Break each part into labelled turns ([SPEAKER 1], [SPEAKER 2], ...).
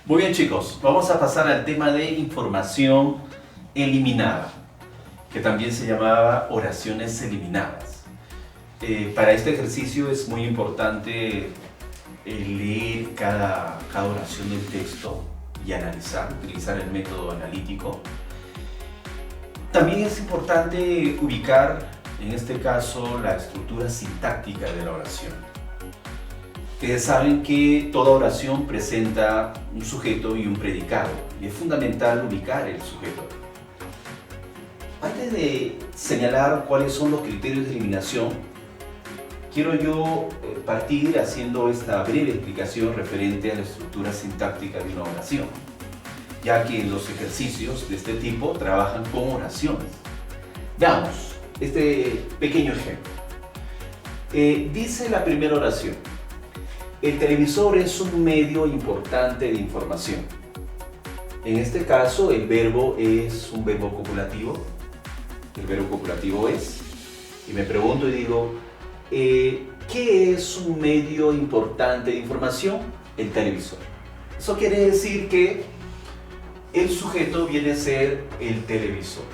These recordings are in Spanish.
[SPEAKER 1] Muy bien, chicos, vamos a pasar al tema de información eliminada, que también se llamaba oraciones eliminadas. Para este ejercicio es muy importante leer cada oración del texto y analizar, utilizar el método analítico. También es importante ubicar, en este caso, la estructura sintáctica de la oración. Ustedes saben que toda oración presenta un sujeto y un predicado, y es fundamental ubicar el sujeto. Antes de señalar cuáles son los criterios de eliminación, quiero yo partir haciendo esta breve explicación referente a la estructura sintáctica de una oración, ya que los ejercicios de este tipo trabajan con oraciones. Veamos este pequeño ejemplo. Dice la primera oración: el televisor es un medio importante de información. En este caso, el verbo es un verbo copulativo. El verbo copulativo es. Y me pregunto y digo, ¿qué es un medio importante de información? El televisor. Eso quiere decir que el sujeto viene a ser el televisor.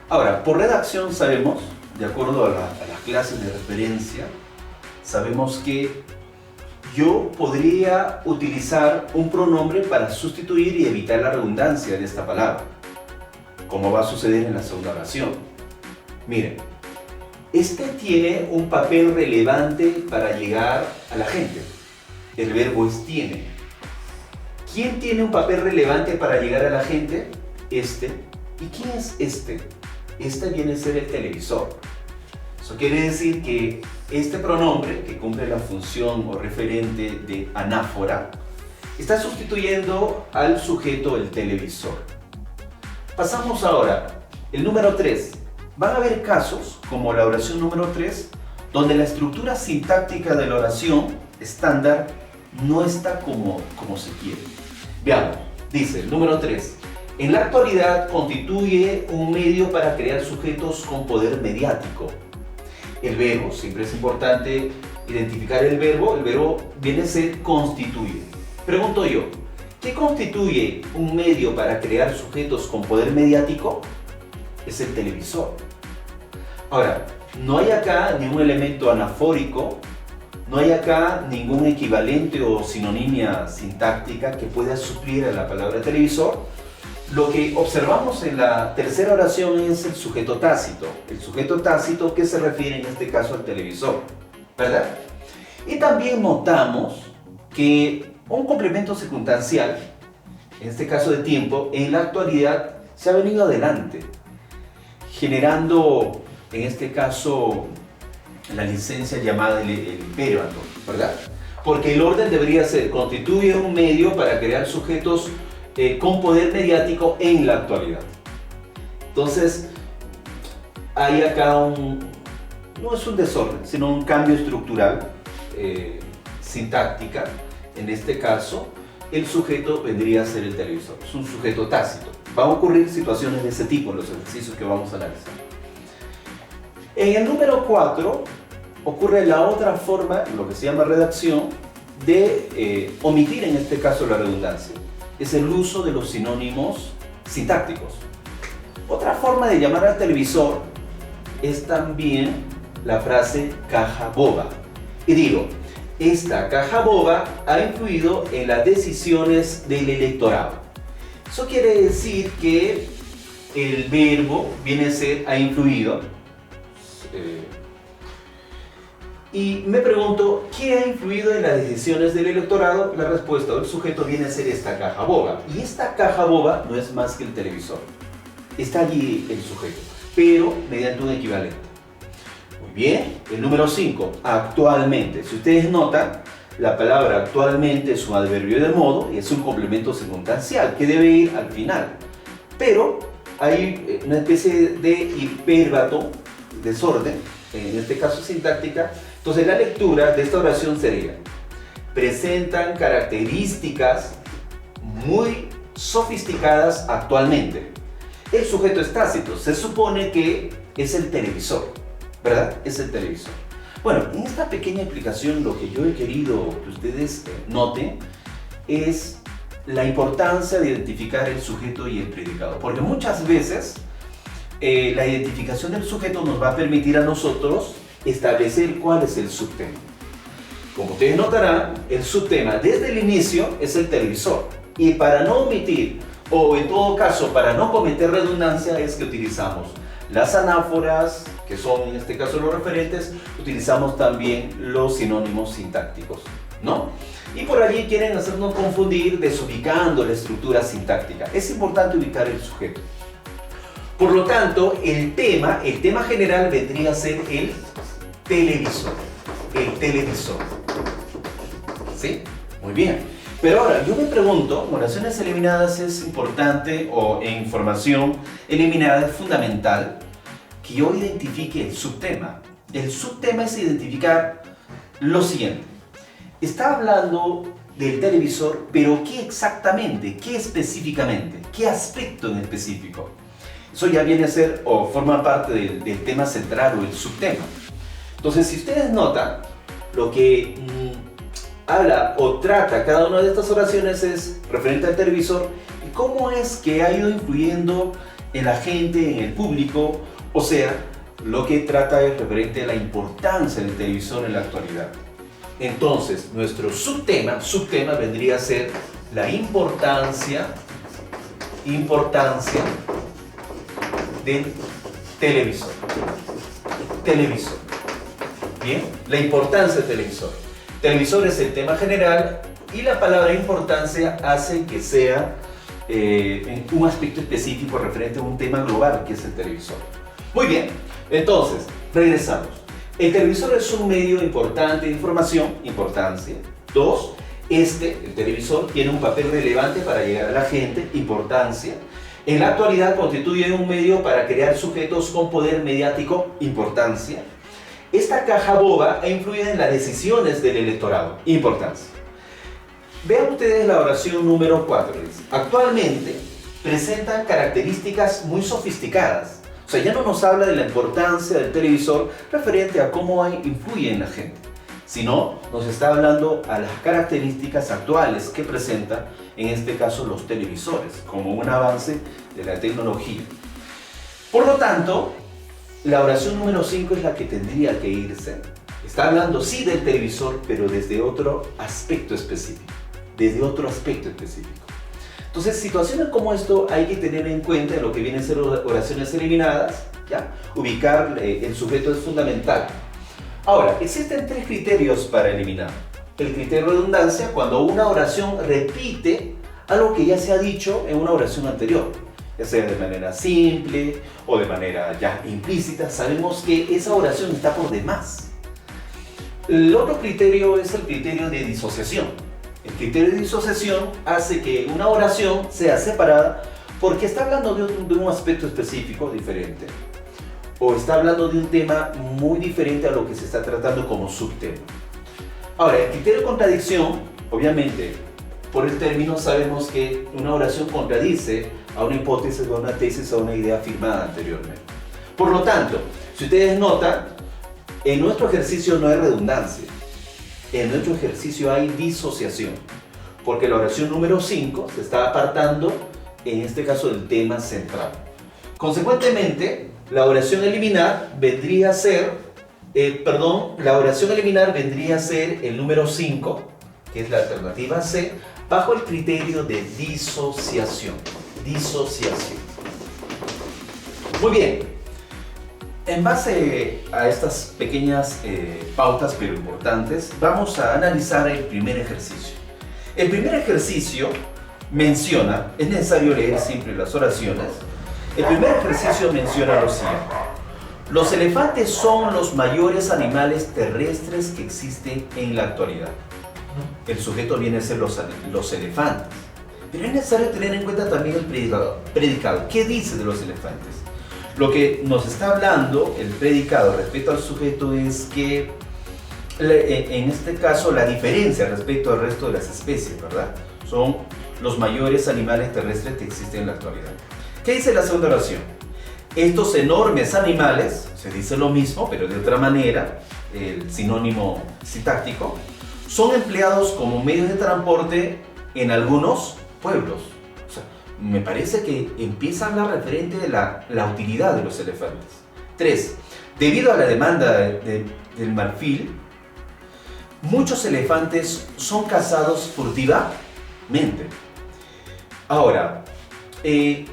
[SPEAKER 1] Ahora, por redacción sabemos, de acuerdo a las clases de referencia, sabemos que yo podría utilizar un pronombre para sustituir y evitar la redundancia de esta palabra, como va a suceder en la segunda oración. Miren, este tiene un papel relevante para llegar a la gente. El verbo es tiene. ¿Quién tiene un papel relevante para llegar a la gente? Este. ¿Y quién es este? Este viene a ser el televisor. Eso quiere decir que este pronombre, que cumple la función o referente de anáfora, está sustituyendo al sujeto el televisor. Pasamos ahora, el número 3. Van a haber casos, como la oración número 3, donde la estructura sintáctica de la oración estándar no está como se quiere. Veamos, dice el número 3. En la actualidad constituye un medio para crear sujetos con poder mediático. El verbo, siempre es importante identificar el verbo viene a ser constituye. Pregunto yo, ¿qué constituye un medio para crear sujetos con poder mediático? Es el televisor. Ahora, no hay acá ningún elemento anafórico, no hay acá ningún equivalente o sinonimia sintáctica que pueda suplir a la palabra televisor. Lo que observamos en la tercera oración es el sujeto tácito. El sujeto tácito que se refiere en este caso al televisor, ¿verdad? Y también notamos que un complemento circunstancial, en este caso de tiempo, en la actualidad se ha venido adelante, generando en este caso la licencia llamada el imperato, ¿verdad? Porque el orden debería ser, constituye un medio para crear sujetos con poder mediático en la actualidad. Entonces, hay acá no es un desorden, sino un cambio estructural, sintáctica. En este caso, el sujeto vendría a ser el televisor, es un sujeto tácito. Van a ocurrir situaciones de ese tipo en los ejercicios que vamos a analizar. En el número 4 ocurre la otra forma, lo que se llama redacción, de omitir en este caso la redundancia. Es el uso de los sinónimos sintácticos. Otra forma de llamar al televisor es también la frase caja boba. Y digo, esta caja boba ha influido en las decisiones del electorado. Eso quiere decir que el verbo viene a ser ha influido. Y me pregunto, ¿qué ha influido en las decisiones del electorado? La respuesta del sujeto viene a ser esta caja boba. Y esta caja boba no es más que el televisor. Está allí el sujeto, pero mediante un equivalente. Muy bien, el número 5, actualmente. Si ustedes notan, la palabra actualmente es un adverbio de modo y es un complemento circunstancial que debe ir al final. Pero hay una especie de hipérbato, desorden, en este caso sintáctica. Entonces la lectura de esta oración sería: presentan características muy sofisticadas actualmente. El sujeto es tácito, se supone que es el televisor, ¿verdad? Es el televisor. Bueno, en esta pequeña explicación lo que yo he querido que ustedes noten es la importancia de identificar el sujeto y el predicado, porque muchas veces la identificación del sujeto nos va a permitir a nosotros establecer cuál es el subtema. Como ustedes notarán, el subtema desde el inicio es el televisor, y para no omitir, o en todo caso para no cometer redundancia, es que utilizamos las anáforas, que son en este caso los referentes, utilizamos también los sinónimos sintácticos, ¿no? Y por allí quieren hacernos confundir desubicando la estructura sintáctica. Es importante ubicar el sujeto. Por lo tanto, el tema general vendría a ser el televisor. El televisor. ¿Sí? Muy bien. Pero ahora, yo me pregunto, oraciones eliminadas es importante, o en información eliminada es fundamental que yo identifique el subtema. El subtema es identificar lo siguiente. Está hablando del televisor, pero ¿qué exactamente? ¿Qué específicamente? ¿Qué aspecto en específico? Eso ya viene a ser o forma parte del tema central o el subtema. Entonces, si ustedes notan, lo que habla o trata cada una de estas oraciones es referente al televisor y cómo es que ha ido influyendo en la gente, en el público, o sea, lo que trata es referente a la importancia del televisor en la actualidad. Entonces, nuestro subtema vendría a ser la importancia del televisor. Televisor. Bien, la importancia del televisor. Televisor es el tema general y la palabra importancia hace que sea un aspecto específico referente a un tema global que es el televisor. Muy bien, entonces, regresamos. El televisor es un medio importante de información, importancia. 2, el televisor tiene un papel relevante para llegar a la gente, importancia. En la actualidad constituye un medio para crear sujetos con poder mediático, importancia. Esta caja boba ha influido en las decisiones del electorado, importancia. Vean ustedes la oración número 4. Actualmente presentan características muy sofisticadas. O sea, ya no nos habla de la importancia del televisor referente a cómo influye en la gente, sino nos está hablando a las características actuales que presentan, en este caso, los televisores, como un avance de la tecnología. Por lo tanto, la oración número 5 es la que tendría que irse. Está hablando, sí, del televisor, pero desde otro aspecto específico. Desde otro aspecto específico. Entonces, situaciones como esto hay que tener en cuenta en lo que vienen a ser oraciones eliminadas, ¿ya? Ubicar el sujeto es fundamental. Ahora, existen 3 criterios para eliminar. El criterio de redundancia, cuando una oración repite algo que ya se ha dicho en una oración anterior, ya sea de manera simple o de manera ya implícita, sabemos que esa oración está por demás. El otro criterio es el criterio de disociación. El criterio de disociación hace que una oración sea separada porque está hablando de un aspecto específico diferente, o está hablando de un tema muy diferente a lo que se está tratando como subtema. Ahora, el criterio de contradicción, obviamente, por el término sabemos que una oración contradice a una hipótesis, a una tesis, a una idea afirmada anteriormente. Por lo tanto, si ustedes notan, en nuestro ejercicio no hay redundancia. En nuestro ejercicio hay disociación, porque la oración número 5 se está apartando, en este caso, del tema central. Consecuentemente, la oración eliminar vendría a ser, el número 5, que es la alternativa C, bajo el criterio de disociación. Disociación. Muy bien. En base a estas pequeñas pautas pero importantes, vamos a analizar el primer ejercicio. El primer ejercicio menciona, es necesario leer siempre las oraciones, el primer ejercicio menciona lo siguiente. Los elefantes son los mayores animales terrestres que existen en la actualidad. El sujeto viene a ser los elefantes. Pero es necesario tener en cuenta también el predicado. ¿Qué dice de los elefantes? Lo que nos está hablando el predicado respecto al sujeto es que, en este caso, la diferencia respecto al resto de las especies, ¿verdad? Son los mayores animales terrestres que existen en la actualidad. ¿Qué dice la segunda oración? Estos enormes animales, se dice lo mismo, pero de otra manera, el sinónimo sintáctico, son empleados como medios de transporte en algunos pueblos. O sea, me parece que empieza a hablar referente de la utilidad de los elefantes. 3. Debido a la demanda del marfil, muchos elefantes son cazados furtivamente. Ahora,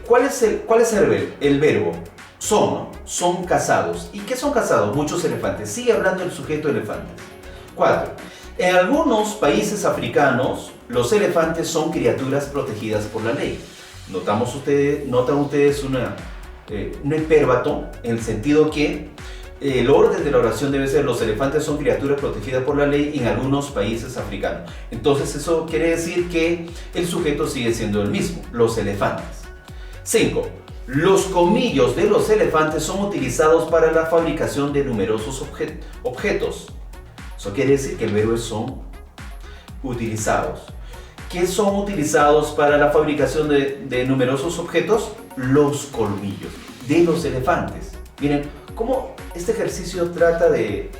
[SPEAKER 1] ¿cuál es el verbo? Son, ¿no? Son cazados. ¿Y qué son cazados? Muchos elefantes. Sigue hablando el sujeto elefantes. 4. En algunos países africanos, los elefantes son criaturas protegidas por la ley. Notan ustedes un hipérbato, en el sentido que el orden de la oración debe ser: los elefantes son criaturas protegidas por la ley en algunos países africanos. Entonces eso quiere decir que el sujeto sigue siendo el mismo, los elefantes. 5. Los colmillos de los elefantes son utilizados para la fabricación de numerosos objetos. Eso quiere decir que el verbo es son utilizados. ¿Qué son utilizados para la fabricación de numerosos objetos? Los colmillos de los elefantes. Miren cómo este ejercicio trata en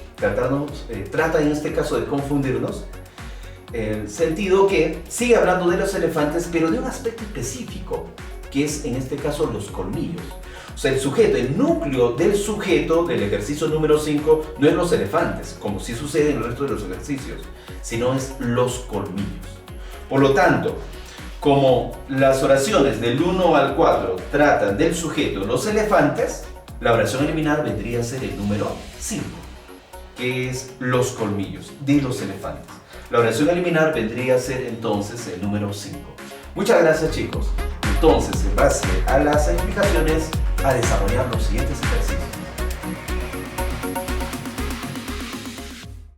[SPEAKER 1] este caso de confundirnos, en el sentido que sigue hablando de los elefantes, pero de un aspecto específico, que es en este caso los colmillos. O sea, el núcleo del sujeto del ejercicio número 5 no es los elefantes, como sí sucede en el resto de los ejercicios, sino es los colmillos. Por lo tanto, como las oraciones del 1 al 4 tratan del sujeto los elefantes, la oración a eliminar vendría a ser el número 5, que es los colmillos de los elefantes. La oración a eliminar vendría a ser entonces el número 5. Muchas gracias, chicos. Entonces, en base a las explicaciones, a desarrollar los siguientes ejercicios.